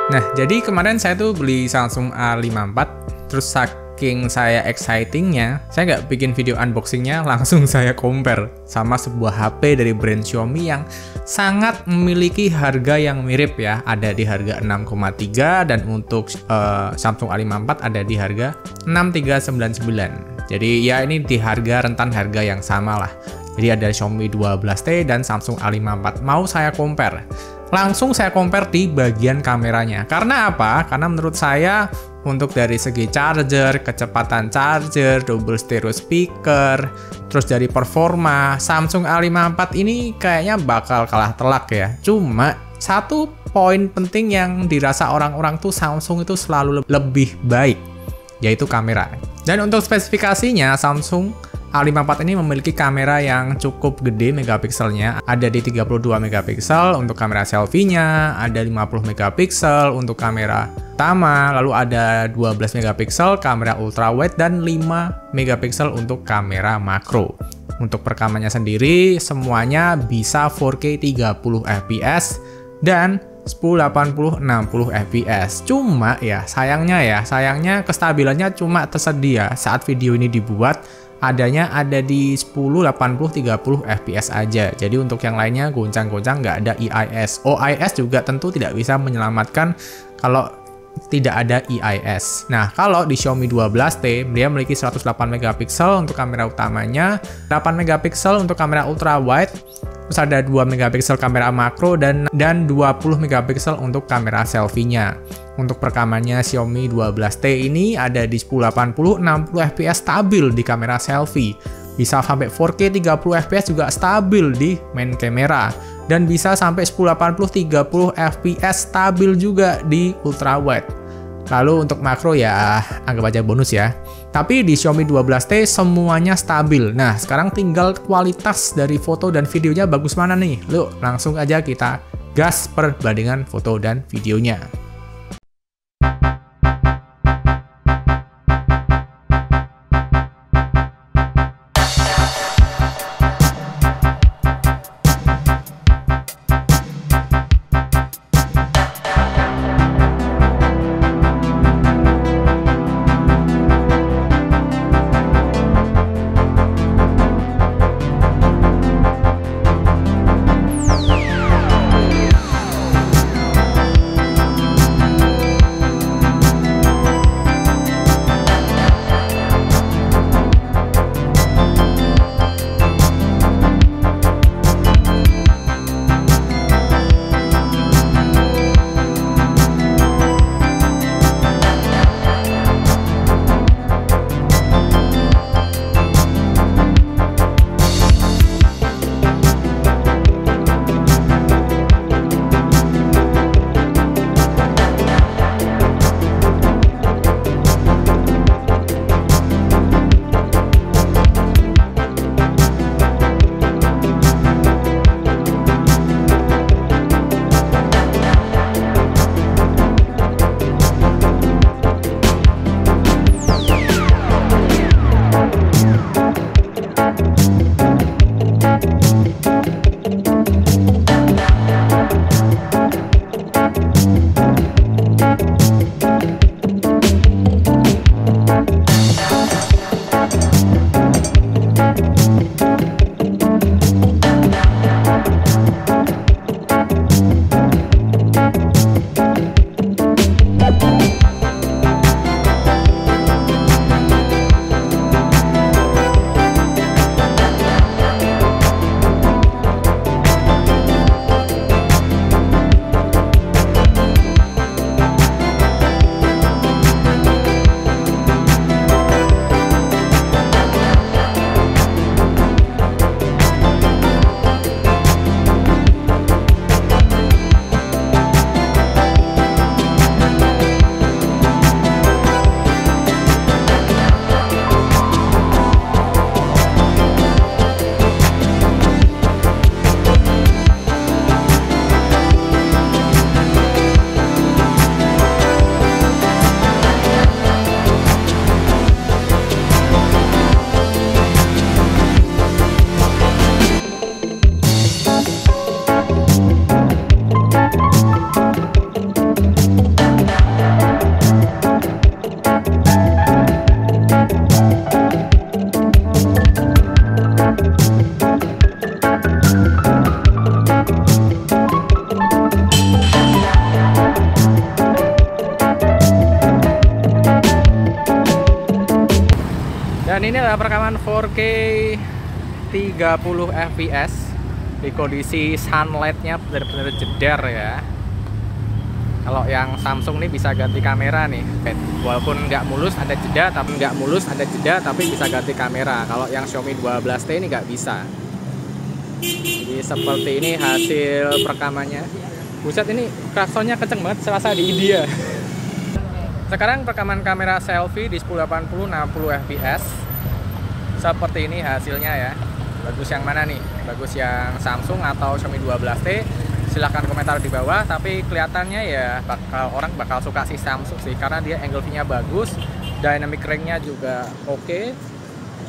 Nah, jadi kemarin saya tuh beli Samsung A54, terus saking saya excitingnya, saya nggak bikin video unboxingnya, langsung saya compare sama sebuah HP dari brand Xiaomi yang sangat memiliki harga yang mirip ya, ada di harga 6,3 dan untuk Samsung A54 ada di harga 6399. Jadi ya ini di rentan harga yang sama lah. Jadi ada Xiaomi 12T dan Samsung A54. Mau saya compare. Langsung saya compare di bagian kameranya. Karena apa? Karena menurut saya untuk dari segi charger, kecepatan charger, double stereo speaker, terus dari performa, Samsung A54 ini kayaknya bakal kalah telak ya. Cuma satu poin penting yang dirasa orang-orang tuh Samsung itu selalu lebih baik, yaitu kamera. Dan untuk spesifikasinya, Samsung A54 ini memiliki kamera yang cukup gede megapikselnya, ada di 32 megapiksel untuk kamera selfie-nya, ada 50 megapiksel untuk kamera utama, lalu ada 12 megapiksel kamera ultrawide dan 5 megapiksel untuk kamera makro. Untuk perekamannya sendiri semuanya bisa 4K 30 fps dan 1080 60 fps. Cuma ya sayangnya kestabilannya cuma tersedia saat video ini dibuat adanya ada di 1080 30 fps aja. Jadi untuk yang lainnya goncang-goncang nggak ada EIS. OIS juga tentu tidak bisa menyelamatkan kalau tidak ada EIS. Nah, kalau di Xiaomi 12T dia memiliki 108 megapiksel untuk kamera utamanya, 8 megapiksel untuk kamera ultrawide, terus ada 2 megapiksel kamera makro dan 20 megapiksel untuk kamera selfie-nya. Untuk perekamannya Xiaomi 12T ini ada di 1080 60 fps stabil di kamera selfie. Bisa sampai 4K 30 fps juga stabil di main kamera. Dan bisa sampai 1080 30 fps stabil juga di ultrawide. Lalu untuk makro ya anggap aja bonus ya. Tapi di Xiaomi 12T semuanya stabil. Nah, sekarang tinggal kualitas dari foto dan videonya bagus mana nih? Langsung aja kita gas perbandingan foto dan videonya. ini adalah perekaman 4K 30 fps di kondisi sunlightnya benar-benar jedar ya. Kalau yang Samsung nih bisa ganti kamera nih, walaupun nggak mulus ada jeda, tapi bisa ganti kamera. Kalau yang Xiaomi 12T ini nggak bisa. Jadi seperti ini hasil perekamannya. Buset, ini klaksonnya kenceng banget, serasa di India. Sekarang rekaman kamera selfie di 1080 60 fps. Seperti ini hasilnya ya. Bagus yang mana nih? Bagus yang Samsung atau Xiaomi 12T? Silahkan komentar di bawah, tapi kelihatannya ya orang bakal suka si Samsung sih, karena dia angle view-nya bagus, dynamic range-nya juga oke,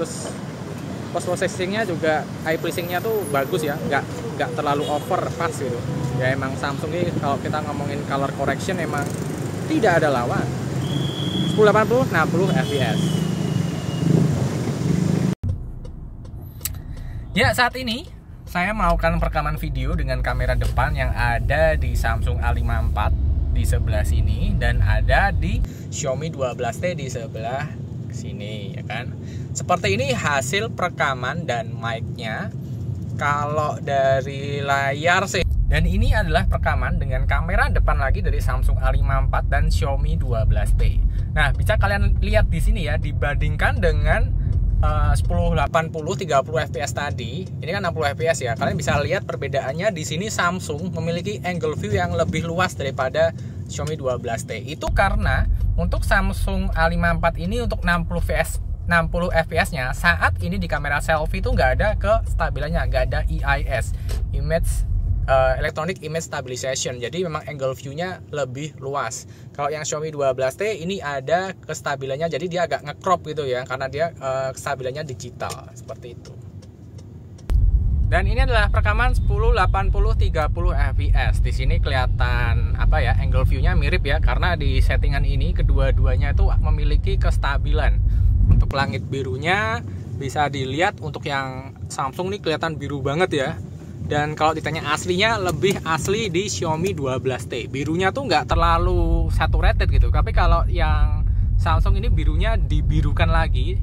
terus post processing-nya juga, eye pleasing-nya tuh bagus ya, nggak terlalu over pas gitu. Ya emang Samsung ini kalau kita ngomongin color correction emang tidak ada lawan. 1080 60 fps. Ya, saat ini saya melakukan perekaman video dengan kamera depan yang ada di Samsung A54 di sebelah sini dan ada di Xiaomi 12T di sebelah sini ya kan. Seperti ini hasil perekaman dan mic-nya kalau dari layar sih. Dan ini adalah perekaman dengan kamera depan lagi dari Samsung A54 dan Xiaomi 12T. Nah, bisa kalian lihat di sini ya, dibandingkan dengan 1080 30 fps tadi, ini kan 60 fps ya. Kalian bisa lihat perbedaannya di sini. Samsung memiliki angle view yang lebih luas daripada Xiaomi 12T. Itu karena untuk Samsung A54 ini untuk 60 fps-nya saat ini di kamera selfie itu nggak ada kestabilannya, nggak ada EIS, Electronic Image Stabilization. Jadi memang angle view-nya lebih luas. Kalau yang Xiaomi 12T ini ada kestabilannya, jadi dia agak nge-crop gitu ya, karena dia kestabilannya digital seperti itu. Dan ini adalah perekaman 1080 30 fps. Di sini kelihatan apa ya, angle view-nya mirip ya, karena di settingan ini kedua-duanya itu memiliki kestabilan. Untuk langit birunya bisa dilihat, untuk yang Samsung ini kelihatan biru banget ya. Dan kalau ditanya aslinya, lebih asli di Xiaomi 12T. Birunya tuh nggak terlalu saturated gitu. Tapi kalau yang Samsung ini birunya dibirukan lagi.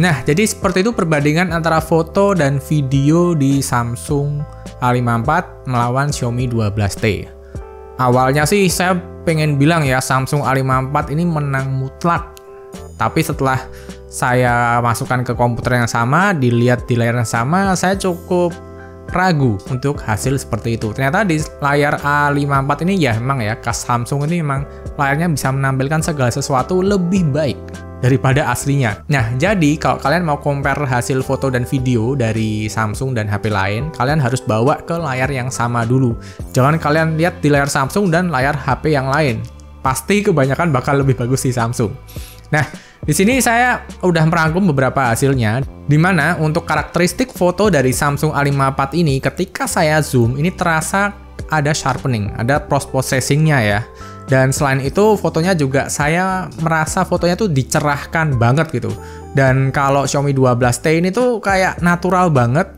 Nah, jadi seperti itu perbandingan antara foto dan video di Samsung A54 melawan Xiaomi 12T. Awalnya sih saya pengen bilang ya, Samsung A54 ini menang mutlak. Tapi setelah saya masukkan ke komputer yang sama, dilihat di layar yang sama, saya cukup ragu untuk hasil seperti itu. Ternyata di layar A54 ini ya memang ya, khas Samsung ini memang layarnya bisa menampilkan segala sesuatu lebih baik daripada aslinya. Nah, jadi kalau kalian mau compare hasil foto dan video dari Samsung dan HP lain, kalian harus bawa ke layar yang sama dulu. Jangan kalian lihat di layar Samsung dan layar HP yang lain. Pasti kebanyakan bakal lebih bagus di Samsung. Nah, di sini saya udah merangkum beberapa hasilnya, di mana untuk karakteristik foto dari Samsung A54 ini, ketika saya zoom, ini terasa ada sharpening, ada post processing-nya ya. Dan selain itu fotonya juga saya merasa fotonya tuh dicerahkan banget gitu. Dan kalau Xiaomi 12T ini tuh kayak natural banget.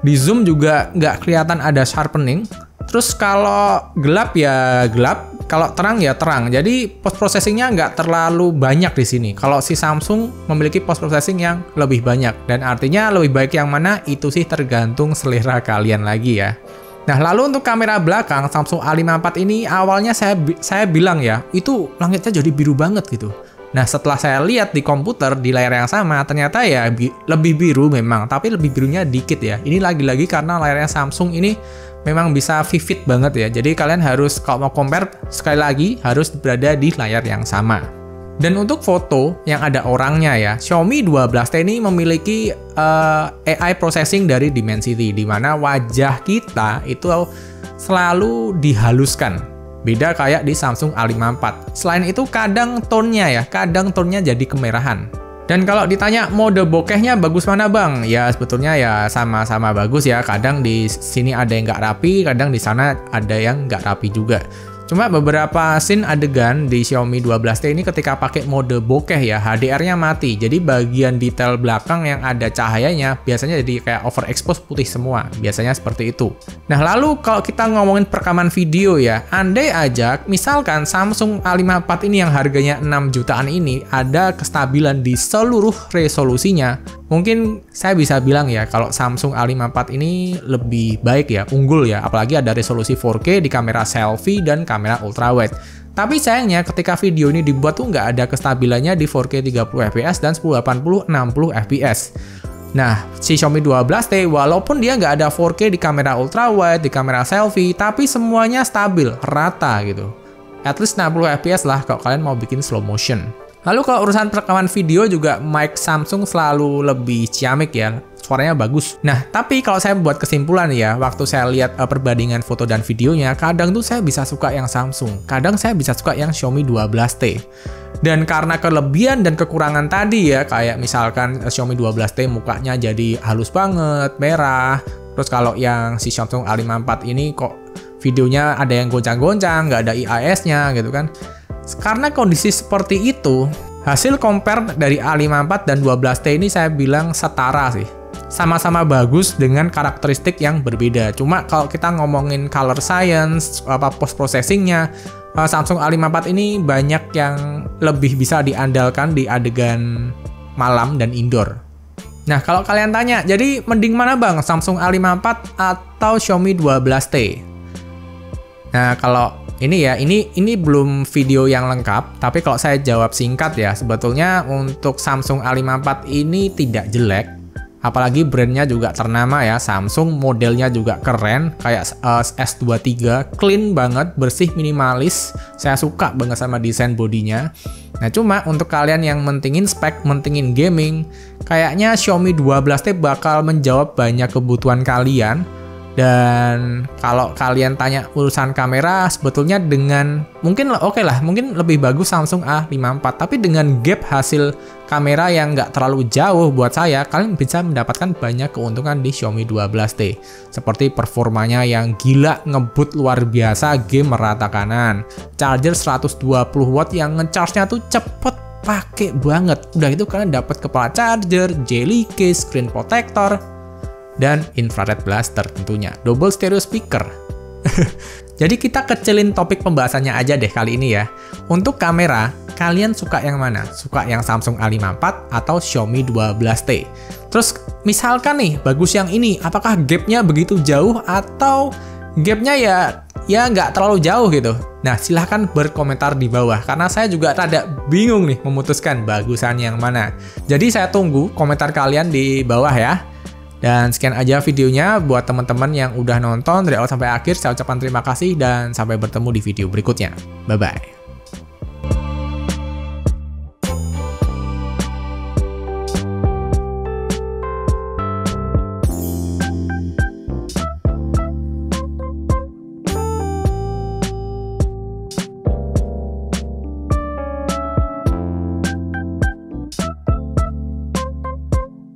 Di zoom juga nggak kelihatan ada sharpening. Terus kalau gelap ya gelap, kalau terang ya terang. Jadi post processingnya nggak terlalu banyak di sini. Kalau si Samsung memiliki post processing yang lebih banyak. Dan artinya lebih baik yang mana itu sih tergantung selera kalian lagi ya. Nah, lalu untuk kamera belakang Samsung A54 ini awalnya saya bilang ya, itu langitnya jadi biru banget gitu. Nah, setelah saya lihat di komputer di layar yang sama, ternyata ya lebih biru memang, tapi lebih birunya dikit ya. Ini lagi-lagi karena layarnya Samsung ini memang bisa vivid banget ya. Jadi kalian harus kalau mau compare sekali lagi harus berada di layar yang sama. Dan untuk foto yang ada orangnya ya, Xiaomi 12T ini memiliki AI processing dari Dimensity, di mana wajah kita itu selalu dihaluskan. Beda kayak di Samsung A54. Selain itu kadang tone-nya jadi kemerahan. Dan kalau ditanya mode bokehnya bagus mana bang? Ya sebetulnya ya sama-sama bagus ya. Kadang di sini ada yang nggak rapi, kadang di sana ada yang nggak rapi juga. Cuma beberapa scene adegan di Xiaomi 12T ini ketika pakai mode bokeh ya, HDR-nya mati. Jadi bagian detail belakang yang ada cahayanya biasanya jadi kayak overexpose putih semua. Biasanya seperti itu. Nah, lalu kalau kita ngomongin perekaman video ya, andai aja misalkan Samsung A54 ini yang harganya 6 jutaan ini ada kestabilan di seluruh resolusinya, mungkin saya bisa bilang ya kalau Samsung A54 ini lebih baik ya, unggul ya, apalagi ada resolusi 4K di kamera selfie dan kamera ultrawide. Tapi sayangnya ketika video ini dibuat tuh nggak ada kestabilannya di 4K 30 fps dan 1080 60 fps. Nah, si Xiaomi 12T walaupun dia nggak ada 4K di kamera ultrawide, di kamera selfie, tapi semuanya stabil, rata gitu. At least 60 fps lah kalau kalian mau bikin slow motion. Lalu kalau urusan perekaman video juga mic Samsung selalu lebih ciamik ya, suaranya bagus. Nah, tapi kalau saya buat kesimpulan ya, waktu saya lihat perbandingan foto dan videonya, kadang tuh saya bisa suka yang Samsung, kadang saya bisa suka yang Xiaomi 12T. Dan karena kelebihan dan kekurangan tadi ya, kayak misalkan Xiaomi 12T mukanya jadi halus banget, merah. Terus kalau yang si Samsung A54 ini kok videonya ada yang goncang-goncang, nggak ada IIS-nya gitu kan. Karena kondisi seperti itu, hasil compare dari A54 dan 12T ini saya bilang setara sih. Sama-sama bagus dengan karakteristik yang berbeda. Cuma kalau kita ngomongin color science, post processingnya, Samsung A54 ini banyak yang lebih bisa diandalkan di adegan malam dan indoor. Nah, kalau kalian tanya, jadi mending mana bang, Samsung A54 atau Xiaomi 12T? Nah, kalau ini belum video yang lengkap, tapi kalau saya jawab singkat ya, sebetulnya untuk Samsung A54 ini tidak jelek, apalagi brandnya juga ternama ya, Samsung, modelnya juga keren, kayak S23, clean banget, bersih, minimalis, saya suka banget sama desain bodinya. Nah, cuma untuk kalian yang mentingin spek, mentingin gaming, kayaknya Xiaomi 12T bakal menjawab banyak kebutuhan kalian. Dan kalau kalian tanya urusan kamera, sebetulnya dengan mungkin lebih bagus Samsung A54, tapi dengan gap hasil kamera yang nggak terlalu jauh buat saya, kalian bisa mendapatkan banyak keuntungan di Xiaomi 12T. Seperti performanya yang gila, ngebut luar biasa, game merata kanan, charger 120 watt yang nge-charge-nya tuh cepet pakai banget. Udah itu kalian dapat kepala charger, jelly case, screen protector, dan infrared blaster tentunya, double stereo speaker. Jadi kita kecilin topik pembahasannya aja deh kali ini ya. Untuk kamera, kalian suka yang mana? Suka yang Samsung A54 atau Xiaomi 12T? Terus misalkan nih, bagus yang ini, apakah gapnya begitu jauh atau gapnya ya nggak terlalu jauh gitu? Nah, silahkan berkomentar di bawah, karena saya juga rada bingung nih memutuskan bagusan yang mana. Jadi saya tunggu komentar kalian di bawah ya. Dan sekian aja videonya buat teman-teman yang udah nonton dari awal sampai akhir. Saya ucapkan terima kasih dan sampai bertemu di video berikutnya. Bye-bye.